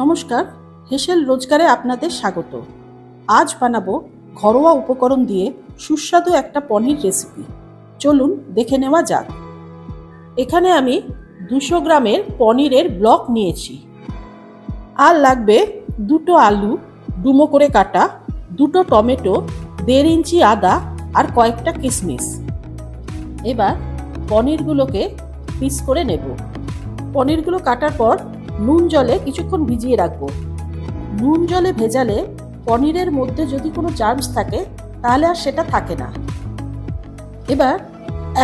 নমস্কার, হেসেল রোজগারে আপনাদের স্বাগত। আজ বানাবো ঘরোয়া উপকরণ দিয়ে সুস্বাদু একটা পনির রেসিপি। চলুন দেখে নেওয়া যাক। এখানে আমি 200 গ্রামের পনিরের ব্লক নিয়েছি। আর লাগবে 2টো আলু ডুমো করে কাটা, 2টো টমেটো, 1.5 ইঞ্চি আদা আর কয়েকটা কিশমিশ। এবার পনিরগুলোকে পিস করে নেব। পনিরগুলো কাটার পর নুন জলে কিছুক্ষণ ভিজিয়ে রাখবো। নুন জলে ভেজালে পনিরের মধ্যে যদি কোনো জার্মস থাকে তাহলে আর সেটা থাকে না। এবার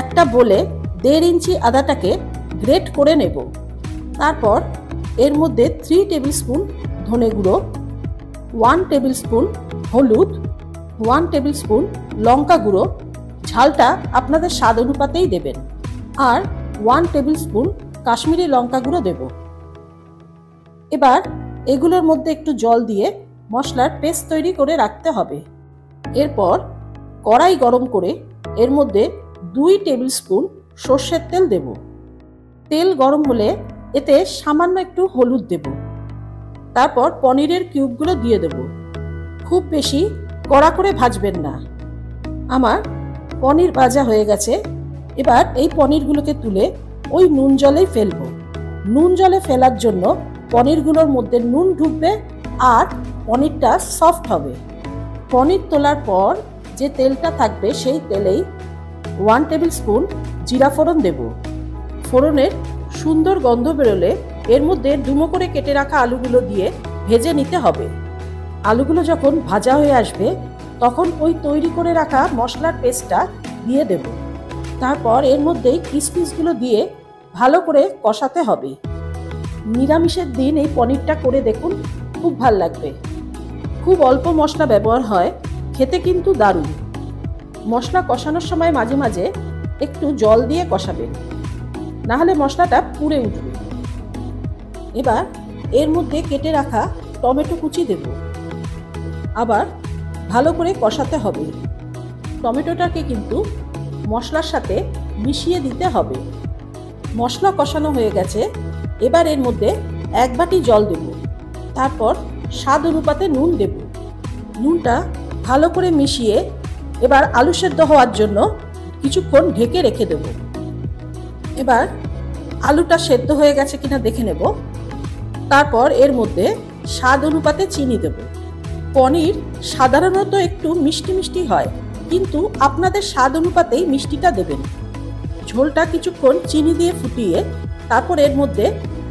একটা বলে 1.5 ইঞ্চি আদাটাকে গ্রেট করে নেব। তারপর এর মধ্যে 3 টেবিল স্পুন ধনে গুঁড়ো, 1 টেবিল স্পুন হলুদ, 1 টেবিল স্পুন লঙ্কা গুঁড়ো, ঝালটা আপনাদের স্বাদ অনুপাতেই দেবেন, আর 1 টেবিল স্পুন কাশ্মীরি লঙ্কা গুঁড়ো দেব। এবার এগুলোর মধ্যে একটু জল দিয়ে মশলার পেস্ট তৈরি করে রাখতে হবে। এরপর কড়াই গরম করে এর মধ্যে 2 টেবিল স্পুন সর্ষের তেল দেব। তেল গরম হলে এতে সামান্য একটু হলুদ দেব। তারপর পনিরের কিউবগুলো দিয়ে দেব। খুব বেশি কড়া করে ভাজবেন না। আমার পনির ভাজা হয়ে গেছে। এবার এই পনিরগুলোকে তুলে ওই নুন জলেই ফেলবো। নুন জলে ফেলার জন্য পনিরগুলোর মধ্যে নুন ঢুকবে আর পনিরটা সফট হবে। পনির তোলার পর যে তেলটা থাকবে সেই তেলেই 1 টেবিল স্পুন জিরা ফোড়ন দেব। ফোড়নের সুন্দর গন্ধ বেরোলে এর মধ্যে ডুমো করে কেটে রাখা আলুগুলো দিয়ে ভেজে নিতে হবে। আলুগুলো যখন ভাজা হয়ে আসবে তখন ওই তৈরি করে রাখা মশলার পেস্টটা দিয়ে দেব। তারপর এর মধ্যেই কিশমিশগুলো দিয়ে ভালো করে কষাতে হবে। নিরামিষের দিন এই পনিরটা করে দেখুন, খুব ভাল লাগবে। খুব অল্প মশলা ব্যবহার হয়, খেতে কিন্তু দারুণ। মশলা কষানোর সময় মাঝে মাঝে একটু জল দিয়ে কষাবেন, নাহলে মশলাটা পুড়ে উঠবে। এবার এর মধ্যে কেটে রাখা টমেটো কুচি দেব। আবার ভালো করে কষাতে হবে। টমেটোটাকে কিন্তু মশলার সাথে মিশিয়ে দিতে হবে। মশলা কষানো হয়ে গেছে। এবার এর মধ্যে 1 বাটি জল দেব। তারপর স্বাদ অনুপাতে নুন দেব। নুনটা ভালো করে মিশিয়ে এবার আলু সেদ্ধ হওয়ার জন্য কিছুক্ষণ ঢেকে রেখে দেব। এবার আলুটা সেদ্ধ হয়ে গেছে কিনা দেখে নেব। তারপর এর মধ্যে স্বাদ অনুপাতে চিনি দেব। পনির সাধারণত একটু মিষ্টি মিষ্টি হয়, কিন্তু আপনাদের স্বাদ অনুপাতেই মিষ্টিটা দেবেন। ঝোলটা কিছুক্ষণ চিনি দিয়ে ফুটিয়ে তারপর এর মধ্যে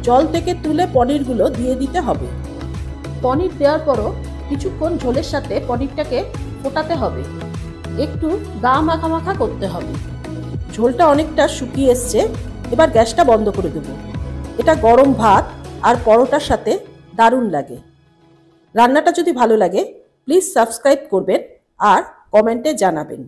জল থেকে তুলে পনিরগুলো দিয়ে দিতে হবে। পনির দেওয়ার পরও কিছুক্ষণ ঝোলের সাথে পনিরটাকে ফোটাতে হবে। একটু গা মাখা মাখা করতে হবে। ঝোলটা অনেকটা শুকিয়ে এসছে। এবার গ্যাসটা বন্ধ করে দেব। এটা গরম ভাত আর পরোটার সাথে দারুণ লাগে। রান্নাটা যদি ভালো লাগে প্লিজ সাবস্ক্রাইব করবেন আর কমেন্টে জানাবেন।